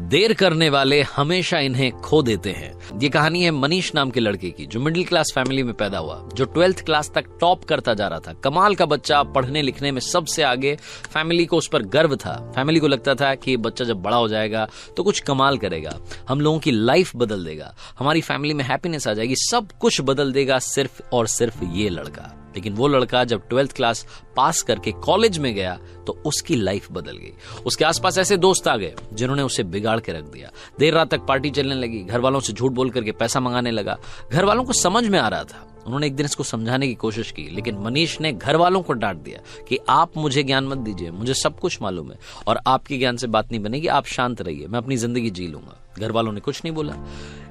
देर करने वाले हमेशा इन्हें खो देते हैं। ये कहानी है मनीष नाम के लड़के की, जो मिडिल क्लास फैमिली में पैदा हुआ, जो 12th क्लास तक टॉप करता जा रहा था। कमाल का बच्चा, पढ़ने लिखने में सबसे आगे। फैमिली को उस पर गर्व था। फैमिली को लगता था कि ये बच्चा जब बड़ा हो जाएगा तो कुछ कमाल करेगा, हम लोगों की लाइफ बदल देगा, हमारी फैमिली में हैप्पीनेस आ जाएगी, सब कुछ बदल देगा सिर्फ और सिर्फ ये लड़का। लेकिन वो लड़का जब 12th क्लास पास करके कॉलेज में गया तो उसकी लाइफ बदल गई। उसके आसपास ऐसे दोस्त आ गए जिन्होंने उसे बिगाड़ के रख दिया। देर रात तक पार्टी चलने लगी, घर वालों से झूठ बोल करके पैसा मंगाने लगा। घर वालों को समझ में आ रहा था, उन्होंने एक दिन इसको समझाने की कोशिश की, लेकिन मनीष ने घर वालों को डांट दिया कि आप मुझे ज्ञान मत दीजिए, मुझे सब कुछ मालूम है और आपके ज्ञान से बात नहीं बनेगी, आप शांत रहिए, मैं अपनी जिंदगी जी लूंगा। घर वालों ने कुछ नहीं बोला।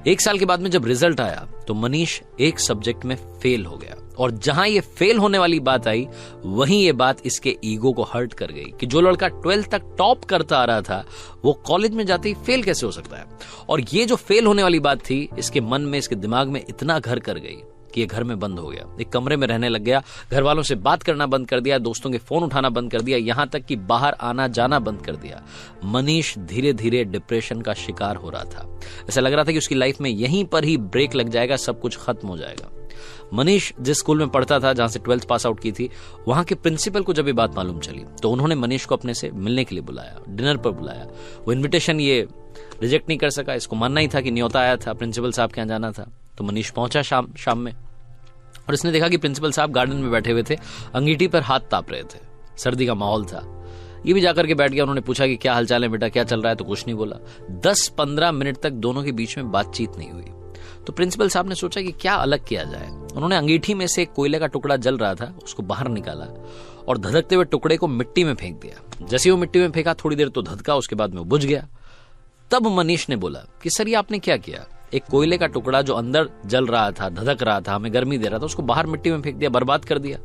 1 साल के बाद में जब रिजल्ट आया तो मनीष एक सब्जेक्ट में फेल हो गया, और जहां ये फेल होने वाली बात आई वहीं ये बात इसके ईगो को हर्ट कर गई कि जो लड़का 12th तक टॉप करता आ रहा था वो कॉलेज में जाते ही फेल कैसे हो सकता है। और ये जो फेल होने वाली बात थी इसके मन में, इसके दिमाग में इतना घर कर गई कि ये घर में बंद हो गया, एक कमरे में रहने लग गया, घर वालों से बात करना बंद कर दिया, दोस्तों के फोन उठाना बंद कर दिया, यहां तक कि बाहर आना जाना बंद कर दिया। मनीष धीरे धीरे डिप्रेशन का शिकार हो रहा था। ऐसा लग रहा था कि उसकी लाइफ में यहीं पर ही ब्रेक लग जाएगा, सब कुछ खत्म हो जाएगा। मनीष जिस स्कूल में पढ़ता था, जहां से 12th पास आउट की थी, वहां के प्रिंसिपल को जब ये बात मालूम चली तो उन्होंने मनीष को अपने से मिलने के लिए बुलाया, डिनर पर बुलाया। वो इन्विटेशन ये रिजेक्ट नहीं कर सका, इसको मानना ही था कि न्योता आया था, प्रिंसिपल साहब के यहाँ जाना था। तो मनीष पहुंचा शाम में, और इसने देखा कि प्रिंसिपल साहब गार्डन में बैठे हुए थे, अंगीठी पर हाथ ताप रहे थे, सर्दी का माहौल था। ये भी जाकर के बैठ गया। उन्होंने पूछा कि क्या हालचाल है बेटा, क्या चल रहा है, तो कुछ नहीं बोला। 10-15 मिनट तक दोनों के बीच में बातचीत नहीं हुई। तो प्रिंसिपल साहब ने सोचा कि क्या अलग किया जाए। उन्होंने अंगीठी में से कोयले का टुकड़ा जल रहा था, उसको बाहर निकाला और धधकते हुए टुकड़े को मिट्टी में फेंक दिया। जैसे वो मिट्टी में फेंका, थोड़ी देर तो धधका, उसके बाद में वो बुझ गया। तब मनीष ने बोला कि सर ये आपने क्या किया, एक कोयले का टुकड़ा जो अंदर जल रहा था, धधक रहा था, हमें गर्मी दे रहा था, उसको बाहर मिट्टी में फेंक दिया, बर्बाद कर दिया।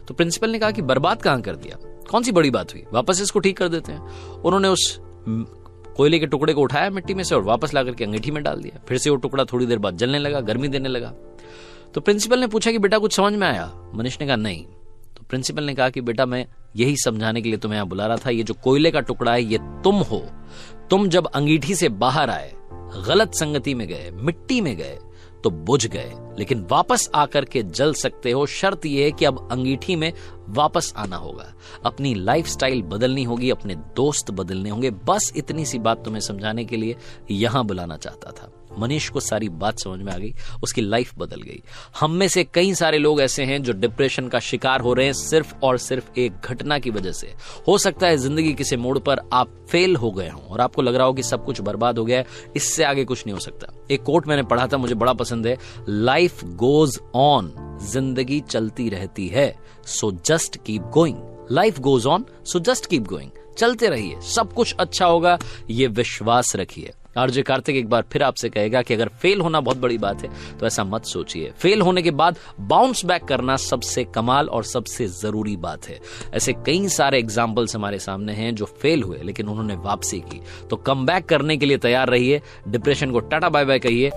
तो प्रिंसिपल ने कहा कि बर्बाद कहां कर दिया, कौन सी बड़ी बात हुई, वापस इसको ठीक कर देते हैं। उन्होंने उस कोयले के टुकड़े को उठाया मिट्टी में से और वापस लाकर के अंगीठी में डाल दिया। फिर से वो टुकड़ा थोड़ी देर बाद जलने लगा, गर्मी देने लगा। तो प्रिंसिपल ने पूछा कि बेटा कुछ समझ में आया? मनीष ने कहा नहीं। तो प्रिंसिपल ने कहा कि बेटा मैं यही समझाने के लिए तुम्हें यहां बुला रहा था, ये जो कोयले का टुकड़ा है ये तुम हो। तुम जब अंगीठी से बाहर आए, गलत संगति में गए, मिट्टी में गए तो बुझ गए, लेकिन वापस आकर के जल सकते हो। शर्त यह है कि अब अंगीठी में वापस आना होगा, अपनी लाइफस्टाइल बदलनी होगी, अपने दोस्त बदलने होंगे। बस इतनी सी बात तुम्हें समझाने के लिए यहां बुलाना चाहता था। मनीष को सारी बात समझ में आ गई, उसकी लाइफ बदल गई। हम में से कई सारे लोग ऐसे हैं जो डिप्रेशन का शिकार हो रहे हैं सिर्फ और सिर्फ एक घटना की वजह से। हो सकता है जिंदगी किसी मोड़ पर आप फेल हो गए हों और आपको लग रहा हो कि सब कुछ बर्बाद हो गया है, इससे आगे कुछ नहीं हो सकता। एक कोट मैंने पढ़ा था, मुझे बड़ा पसंद है, लाइफ गोज ऑन, जिंदगी चलती रहती है, so just keep going. Life goes on, so just keep going. चलते रहिए, सब कुछ अच्छा होगा, ये विश्वास रखिए। आरजे कार्तिक एक बार फिर आपसे कहेगा कि अगर फेल होना बहुत बड़ी बात है तो ऐसा मत सोचिए। फेल होने के बाद बाउंस बैक करना सबसे कमाल और सबसे जरूरी बात है। ऐसे कई सारे एग्जाम्पल्स हमारे सामने हैं जो फेल हुए लेकिन उन्होंने वापसी की। तो कम बैक करने के लिए तैयार रहिए, डिप्रेशन को टाटा बाय बाय कहिए।